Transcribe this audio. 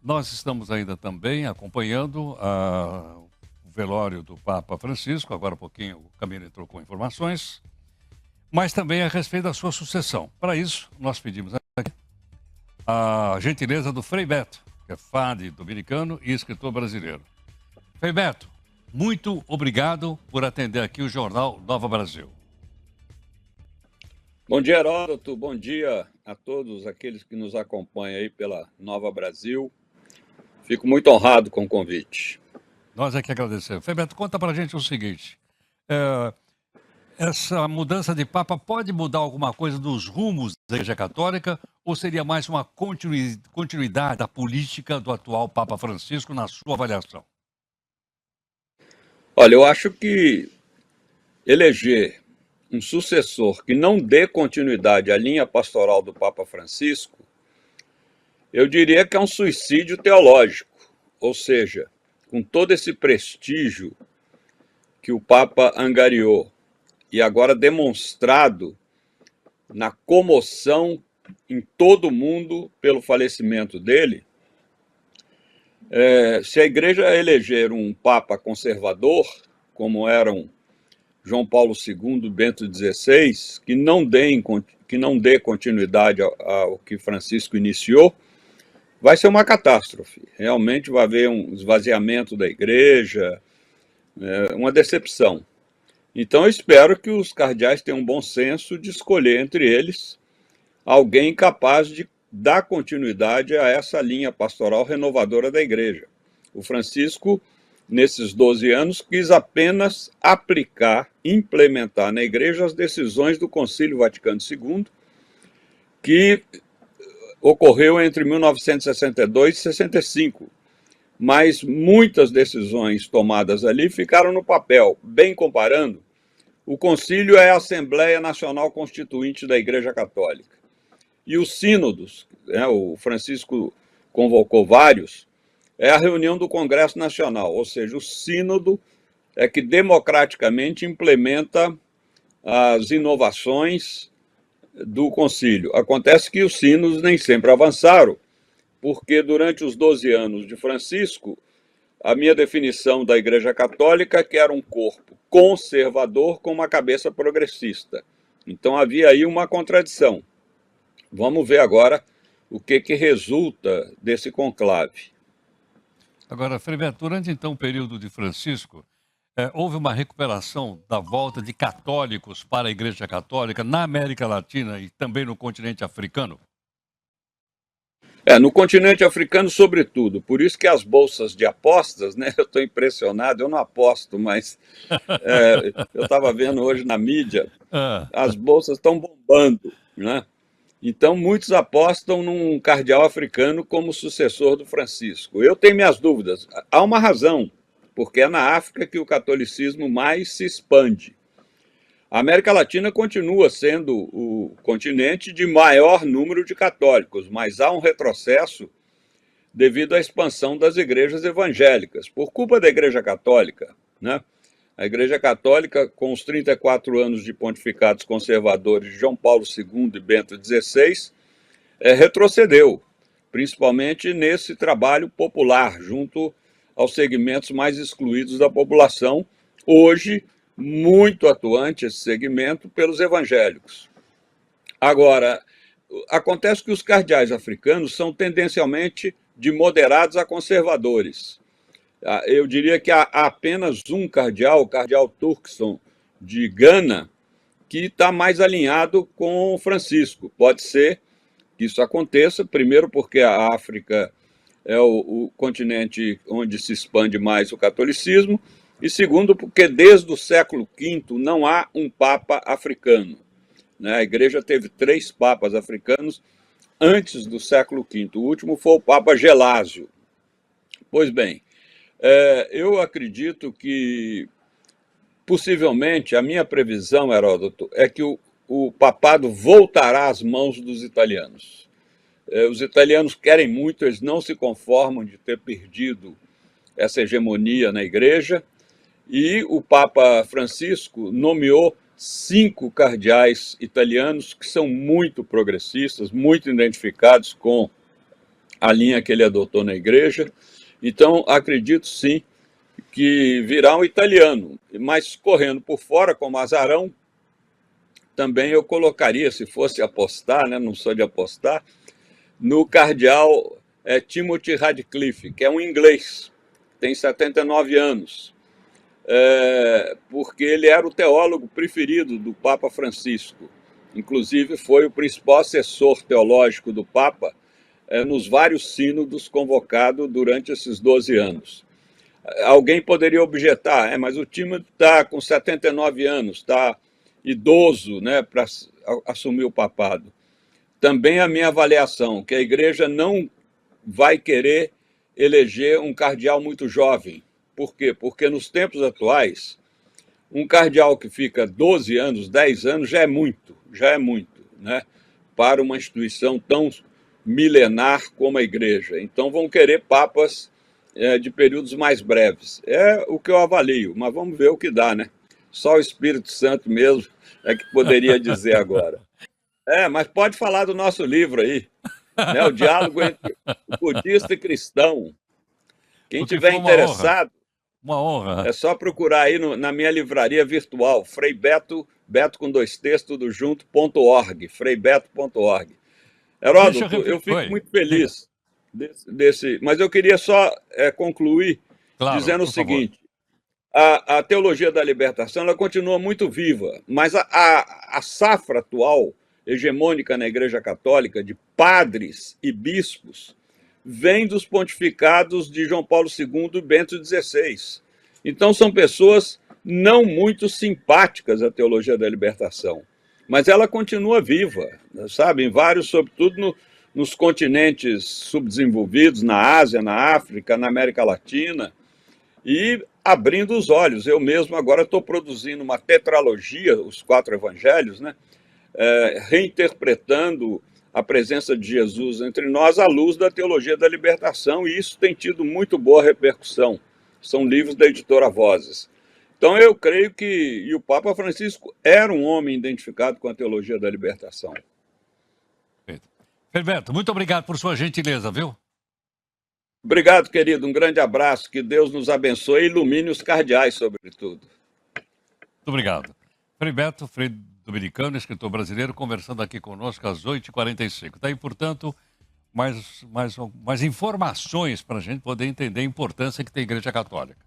Nós estamos ainda também acompanhando o velório do Papa Francisco. Agora há pouquinho o Camilo entrou com informações, mas também a respeito da sua sucessão. Para isso, nós pedimos aqui a gentileza do Frei Beto, que é fado dominicano e escritor brasileiro. Frei Beto, muito obrigado por atender aqui o Jornal Nova Brasil. Bom dia, Heródoto. Bom dia a todos aqueles que nos acompanham aí pela Nova Brasil. Fico muito honrado com o convite. Nós é que agradecemos. Frei Beto, conta para a gente o seguinte. Essa mudança de Papa pode mudar alguma coisa nos rumos da Igreja Católica ou seria mais uma continuidade da política do atual Papa Francisco, na sua avaliação? Olha, eu acho que eleger um sucessor que não dê continuidade à linha pastoral do Papa Francisco, eu diria que é um suicídio teológico, ou seja, com todo esse prestígio que o Papa angariou e agora demonstrado na comoção em todo o mundo pelo falecimento dele, se a Igreja eleger um Papa conservador, como eram João Paulo II, Bento XVI, que não dê continuidade ao que Francisco iniciou, vai ser uma catástrofe. Realmente vai haver um esvaziamento da Igreja, uma decepção. Então eu espero que os cardeais tenham um bom senso de escolher entre eles alguém capaz de dar continuidade a essa linha pastoral renovadora da Igreja. O Francisco, nesses 12 anos, quis apenas aplicar, implementar na Igreja as decisões do Concílio Vaticano II, que ocorreu entre 1962 e 65. Mas muitas decisões tomadas ali ficaram no papel. Bem comparando, o Concílio é a Assembleia Nacional Constituinte da Igreja Católica. E os sínodos, o Francisco convocou vários, é a reunião do Congresso Nacional, ou seja, o sínodo é que democraticamente implementa as inovações do concílio. Acontece que os sínodos nem sempre avançaram, porque durante os 12 anos de Francisco, a minha definição da Igreja Católica é que era um corpo conservador com uma cabeça progressista. Então havia aí uma contradição. Vamos ver agora o que resulta desse conclave. Agora, Frei Beto, durante então o período de Francisco, houve uma recuperação da volta de católicos para a Igreja Católica na América Latina e também no continente africano? No continente africano, sobretudo. Por isso que as bolsas de apostas, eu estou impressionado, eu não aposto, mas eu estava vendo hoje na mídia, as bolsas estão bombando, né? Então, muitos apostam num cardeal africano como sucessor do Francisco. Eu tenho minhas dúvidas. Há uma razão, porque é na África que o catolicismo mais se expande. A América Latina continua sendo o continente de maior número de católicos, mas há um retrocesso devido à expansão das igrejas evangélicas, por culpa da Igreja Católica, né? A Igreja Católica, com os 34 anos de pontificados conservadores de João Paulo II e Bento XVI, retrocedeu, principalmente nesse trabalho popular, junto aos segmentos mais excluídos da população, hoje muito atuante esse segmento pelos evangélicos. Agora, acontece que os cardeais africanos são tendencialmente de moderados a conservadores. Eu diria que há apenas um cardeal, o cardeal Turkson, de Gana, que está mais alinhado com Francisco. Pode ser que isso aconteça, primeiro porque a África é o continente onde se expande mais o catolicismo, e segundo porque desde o século V não há um papa africano. A Igreja teve 3 papas africanos antes do século V. O último foi o Papa Gelásio. Pois bem, eu acredito que, possivelmente, a minha previsão, Heródoto, é que o papado voltará às mãos dos italianos. Os italianos querem muito, eles não se conformam de ter perdido essa hegemonia na Igreja, e o Papa Francisco nomeou 5 cardeais italianos que são muito progressistas, muito identificados com a linha que ele adotou na igreja. Então, acredito sim que virá um italiano, mas correndo por fora, como azarão, também eu colocaria, se fosse apostar, né, não sou de apostar, no cardeal Timothy Radcliffe, que é um inglês, tem 79 anos, porque ele era o teólogo preferido do Papa Francisco. Inclusive, foi o principal assessor teológico do Papa nos vários sínodos convocados durante esses 12 anos. Alguém poderia objetar, mas o Timothy está com 79 anos, está idoso, né, para assumir o papado. Também a minha avaliação, que a igreja não vai querer eleger um cardeal muito jovem. Por quê? Porque nos tempos atuais, um cardeal que fica 12 anos, 10 anos, já é muito, né, para uma instituição tão milenar como a igreja. Então vão querer papas de períodos mais breves. É o que eu avalio, mas vamos ver o que dá, né? Só o Espírito Santo mesmo é que poderia dizer agora. Mas pode falar do nosso livro aí, né? O diálogo entre o budista e cristão. Quem tiver interessado, uma honra. É só procurar aí na minha livraria virtual, Frei Beto, Beto com 2 T's, tudo junto, .org, freibeto.org. Heródoto, eu fico muito feliz desse, mas eu queria só concluir dizendo o seguinte: a teologia da libertação ela continua muito viva, mas a safra atual, hegemônica na Igreja Católica, de padres e bispos, vem dos pontificados de João Paulo II e Bento XVI. Então são pessoas não muito simpáticas à teologia da libertação, mas ela continua viva, sabe? Em vários, sobretudo nos continentes subdesenvolvidos, na Ásia, na África, na América Latina, e abrindo os olhos. Eu mesmo agora estou produzindo uma tetralogia, os 4 evangelhos, né? Reinterpretando a presença de Jesus entre nós à luz da teologia da libertação, e isso tem tido muito boa repercussão. São livros da editora Vozes. Então eu creio que o Papa Francisco era um homem identificado com a teologia da libertação. Freibeto, muito obrigado por sua gentileza, viu? Obrigado, querido. Um grande abraço. Que Deus nos abençoe e ilumine os cardeais, sobretudo. Muito obrigado. Freibeto, Frei dominicano, escritor brasileiro, conversando aqui conosco às 8h45. Daí, portanto, mais informações para a gente poder entender a importância que tem a Igreja Católica.